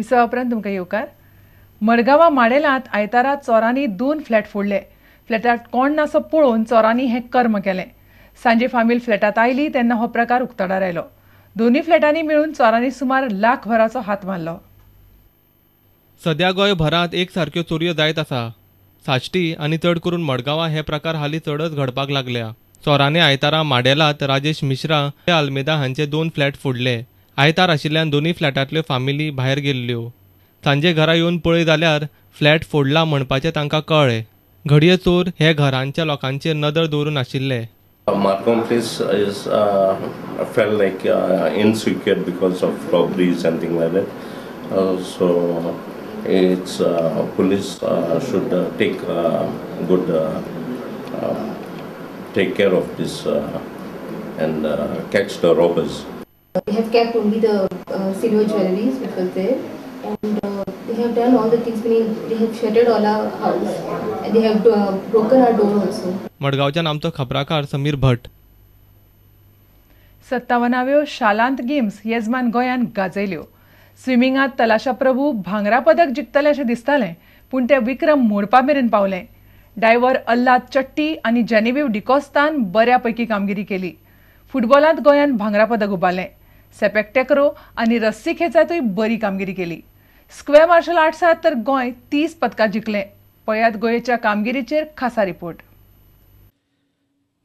विसवा उपरांत तुमकां येवकार. मडगांवां माडेलांत आयतारा चोरांनी 2 फ्लॅट फोडले. फ्लॅटांत कोण नासो पळोवन चोरांनी हें कर्म केलें. सांजे फामील फ्लॅटांत आयली तेन्ना हो प्रकार उक्ताडार आयलो. दोनूय फ्लॅटांनी मेळून चोरांनी सुमार लाखभराचो हात मारलो. सध्या गोंयभरांत एक सारक्यो चोरयो जायत आसा. साश्टी आनी चड करून मडगांवां हे प्रकार हालीं चडच घडपाक लागल्या. चोरांनी आयतारा माडेलांत राजेश मिश्रा आल्मेदा हांचे 2 फ्लॅट फोडले. आयतार आशिल्ल्यान दोनूय फ्लॅटांतल्यो फामिली भायर गेल्ल्यो. सांजे घरा येवन पळय जाल्यार फ्लॅट फोडला म्हणपाचें तांकां कळ्ळें. घडये चोर हे घरांच्या लोकांचेर नदर दवरून आशिल्ले. Markham Place is felt like insecure because of robberies and things like that. So it's police should take good take care of this and catch the robbers. They have kept only the silver jewelries which was there, and they have done all the things. Meaning they have shuttered all our house, and they have broken our door also. मडगांवच्यान आमचो खबराकार समीर भट. 57व्यो शालांत games येजमान गोंयान गाजयल्यो. स्विमिंगांत तलाशा प्रभू भांगरा पदक जिखतले अशें दिसतालें, पूण ते विक्रम मोडपा मेरेन पावले. डायव्हर अल्लाद चट्टी आनी जेनेविव डिकॉस्तान बऱ्यापैकी कामगिरी केली. फुटबॉलांत गोंयान भांगरा पदक उबारलें. सेपॅक टेक्रो आनी रस्सी खेचांतूय बरी कामगिरी केली. स्क्वेअर मार्शल आर्ट्सांत तर गोंय 30 पदकां जिखलें. पळयात गोंयच्या कामगिरीचेर खासा रिपोर्ट.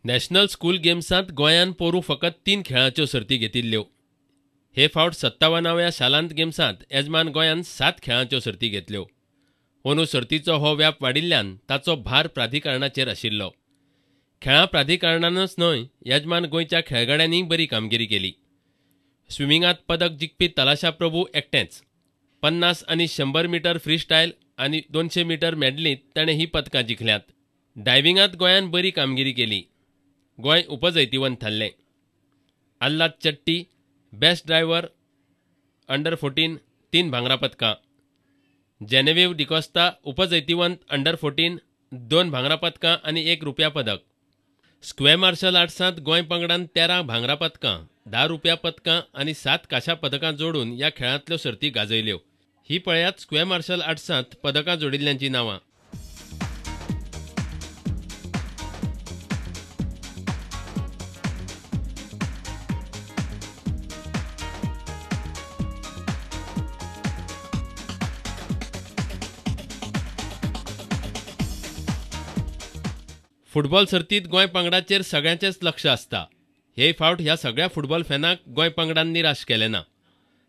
नॅशनल स्कूल गेम्सांत गोंयान पोरूं फकत 3 खेळांच्यो सर्ती घेतिल्ल्यो. हे फावट 57व्या शालांत गेम्सांत येजमान गोंयान 7 खेळांच्यो सर्ती घेतल्यो. अंदू सर्तीचो हो व्याप वाडिल्ल्यान ताचो भार प्राधिकरणाचेर आशिल्लो. खेळां प्राधिकरणानच न्हय, येजमान गोंयच्या खेळगड्यांनी बरी कामगिरी केली. स्विमिंगांत पदक जिखपी तलाशा प्रभू एकटेच. 50 आनी 100 मीटर फ्री स्टायल आनी 200 मीटर मेडलींत ताणें ही पदकां जिखल्यात. डायव्हिंगांत गोंयान बरी कामगिरी केली. गोंय उपजैतिवंत थारलें. अल्लाद चट्टी बेस्ट ड्रायव्हर अंडर 14 3 भांगरा पदकां. जेनेविव डिकॉस्ता उपजैतिवंत अंडर 14 2 भांगरा पदकां आनी 1 रुपया पदक. स्क्वेअर मार्शल आर्ट्सांत गोंय पंगडान 13 भांगरा पदकां, 10 रुपया पदकां आनी 7 कांशा पदकां जोडून ह्या खेळांतल्यो सर्ती गाजयल्यो. ही पळयात स्क्वेअर मार्शल आर्ट्सांत पदकां जोडिल्ल्यांची नांवां. फुटबॉल सर्तीत गोंय पंगडाचेर सगळ्यांचेच लक्ष आसता. हे फावट ह्या सगळ्या फुटबॉल फॅनांक गोंय पंगडान निराश केलें ना.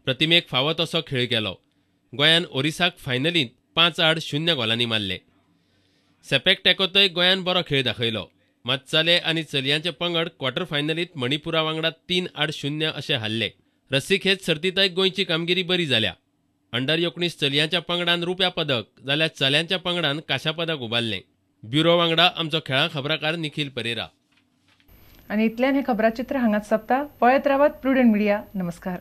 प्रतिमेक फावो तसो खेळ केलो. गोंयान ओरिसाक फायनलींत 5-0 गोलांनी मारले. सेपॅक टॅकोतय गोंयान बरो खेळ दाखयलो. मात चले आनी चलयांचे पंगड क्वॉर्टर फायनलींत मणिपुरा वांगडा 3-0 अशें हारले. रस्सी खेच सर्तीतय गोंयची कामगिरी बरी जाल्या. अंडर 19 चलयांच्या पंगडान रुप्या पदक जाल्यार चल्यांच्या पंगडान कांशा पदक उबारलें. ब्युरो वांगडा आमचो खेळां खबराकार निखिल परेरा. आनी इतल्यान हें खबराचित्र हांगाच सोंपता. पळयत रावात प्रुडंट मिडिया. नमस्कार.